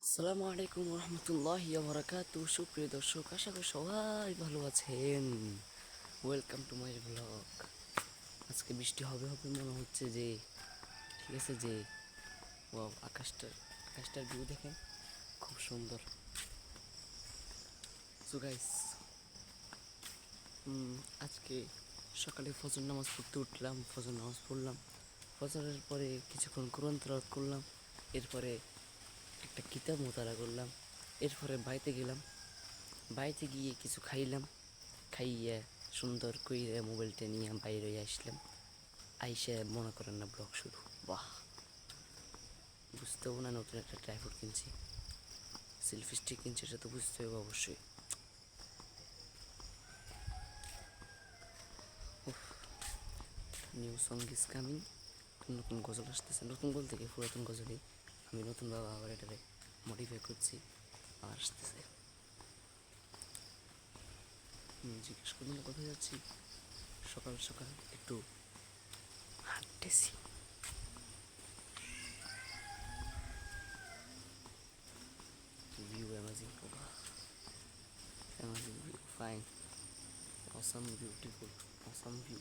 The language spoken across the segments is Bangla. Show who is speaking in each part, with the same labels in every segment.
Speaker 1: আসসালামু আলাইকুম রহমতুল্লাহি ওয়া বারাকাতুহু। সুপ্রিয় দর্শক, আশা করি সবাই ভালো আছেন। Welcome to my blog. আজকে বৃষ্টি হবে হবে মনে হচ্ছে যে, ঠিক আছে যে, ওয়াও, আকাশটার ভিউ দেখেন, খুব সুন্দর। সো গাইস, আজকে সকালে ফজর নামাজ পড়তে উঠলাম, ফজর নামাজ পড়লাম, ফজরের পরে কিছুক্ষণ কোরআন তেলাওয়াত করলাম, এরপরে একটা কিতাব মোতালা করলাম, এরপরে বাড়িতে গেলাম, বাড়িতে গিয়ে কিছু খাইলাম, খাইয়া সুন্দর কইরা মোবাইলটা নিয়ে বাইরে আসলাম। আইসা মনে করেন না ব্লগ শুরু। বাহ, বুঝতেও না, নতুন একটা ট্রাইপড কিনছি, সেলফি স্টিক কিনছি, সেটা তো বুঝতে হবে অবশ্যই। New song is coming. নতুন গজল আসতেছে, নতুন বলতে কি পুরাতন গজলই, আমি নতুন বাবা আবার এটারে মডিফাই করছি, আর আসতেছে। জিজ্ঞেস করবেন কোথায় যাচ্ছি, সকাল সকাল একটু হাঁটতেছি। View amazing, amazing view, fine, awesome, beautiful, awesome view.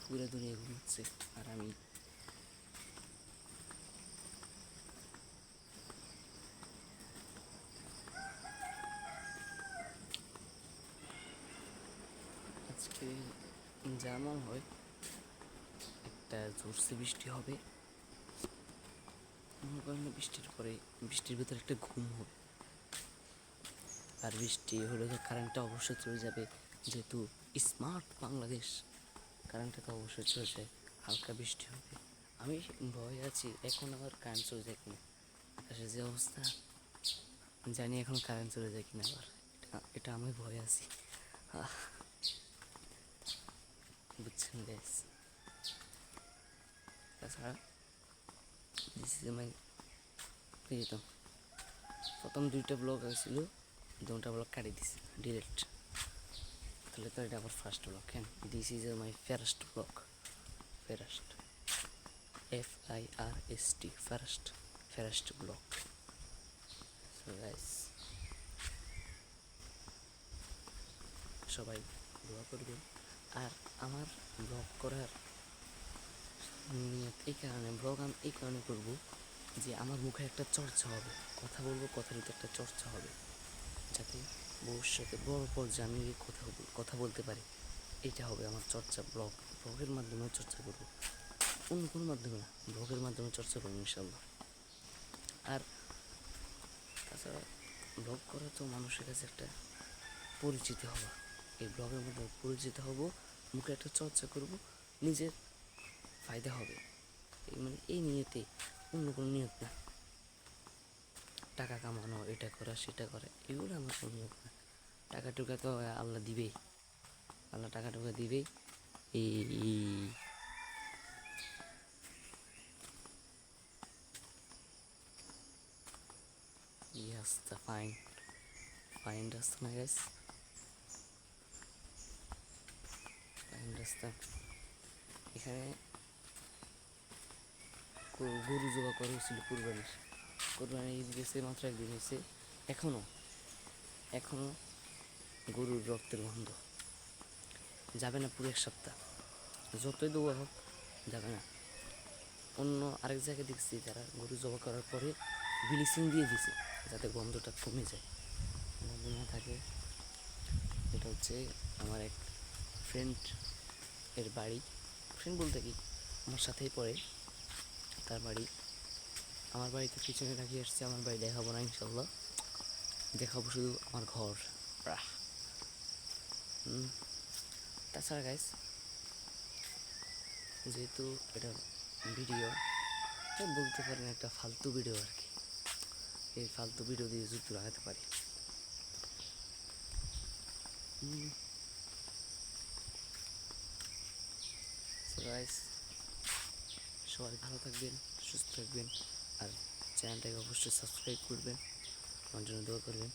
Speaker 1: পুরো দুনিয়া ঘুমাচ্ছে আর আমি আজকে যেমন হয় একটা জোরসে বৃষ্টি হবে, মনে করেন বৃষ্টির পরে বৃষ্টির ভিতরে একটা ঘুম হবে, আর বৃষ্টি হলে তো কারেন্টটা অবশ্যই চলে যাবে, যেহেতু স্মার্ট বাংলাদেশ, কারেন্টটা তো অবশ্যই চলে যায়। হালকা বৃষ্টি হবে, আমি ভয় আছি এখন আবার কারেন্ট চলে যায় কিনা, আকাশের যে অবস্থা, জানি এখন কারেন্ট চলে যায় কিনা আবার, এটা আমি ভয় আছি। বুঝছেন গাইস? তাছাড়া দিস ইজ মাই, তো প্রথম দুইটা ব্লগ হয়েছিল, দুটা ব্লগ কাটি দিছি ডিরেক্ট, তাহলে তো এটা আবার ফার্স্ট ব্লগ। হ্যাঁ, this is my first blog, first, FIRST, first blog. So guys, সবাই দোয়া করবেন। আর আমার ব্লগ করার নিয়ত এই কারণে, ব্লগ আমি এই কারণে করবো যে আমার মুখে একটা চর্চা হবে, কথা বলবো, কথার ভিতরে একটা চর্চা হবে, যাতে ভবিষ্যতে বড় পর্যায়ে আমি কথা বলতে পারি। এটা হবে আমার চর্চা, ব্লগের মাধ্যমে চর্চা করবো, অন্য কোনো মাধ্যমে না, ব্লগের মাধ্যমে চর্চা করবো ইনশাল্লাহ। আর তাছাড়া ব্লগ করা তো মানুষের কাছে একটা পরিচিত হওয়া, এই ব্লগের মধ্যে পরিচিত হব, মুখে একটা চর্চা করব, নিজের ফায়দা হবে, মানে এই নিয়তে, অন্য কোনো নিয়ত না, টাকা কামানো, এটা করা সেটা করা, এগুলো আমার কোনো নিয়ত না। টাকা টুকা তো আল্লাহ দিবেই, আল্লাহ টাকা টুকা দিবেই। এই রাস্তা, ফাইন রাস্তা না গাইস, ফাইন রাস্তা। এখানে গরু জবা করা হয়েছিল কোরবানির ঈদ গেছে মাত্র একদিন হয়েছে, এখনো গরুর রক্তের গন্ধ যাবে না পুরো এক সপ্তাহ, যতই দোয়া হোক যাবে না। অন্য আরেক জায়গায় দেখছি যারা গরু জবা করার পরে ব্লিচিং দিয়ে দিছে যাতে গন্ধটা কমে যায়, গন্ধ না থাকে। এটা হচ্ছে আমার এক ফ্রেন্ড এর বাড়ি, ফ্রেন্ড বলতে কি আমার সাথেই পড়ে, তার বাড়ি। আমার বাড়িতে পিছনে রাখিয়ে আসছে, আমার বাড়ি দেখাবো না ইনশাল্লাহ, দেখাবো শুধু আমার ঘর। তাছাড়া গাইস, যেহেতু এটা ভিডিও, বলতে পারেন একটা ফালতু ভিডিও আর কি, এই ফালতু ভিডিও দিয়ে যুক্ত লাগাতে পারি। গাইস, সবাই ভালো থাকবেন, সুস্থ থাকবেন, আর চ্যানেলটাকে অবশ্যই সাবস্ক্রাইব করবেন, আমার জন্য দোয়া করবেন।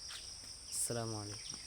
Speaker 1: আসসালামু আলাইকুম।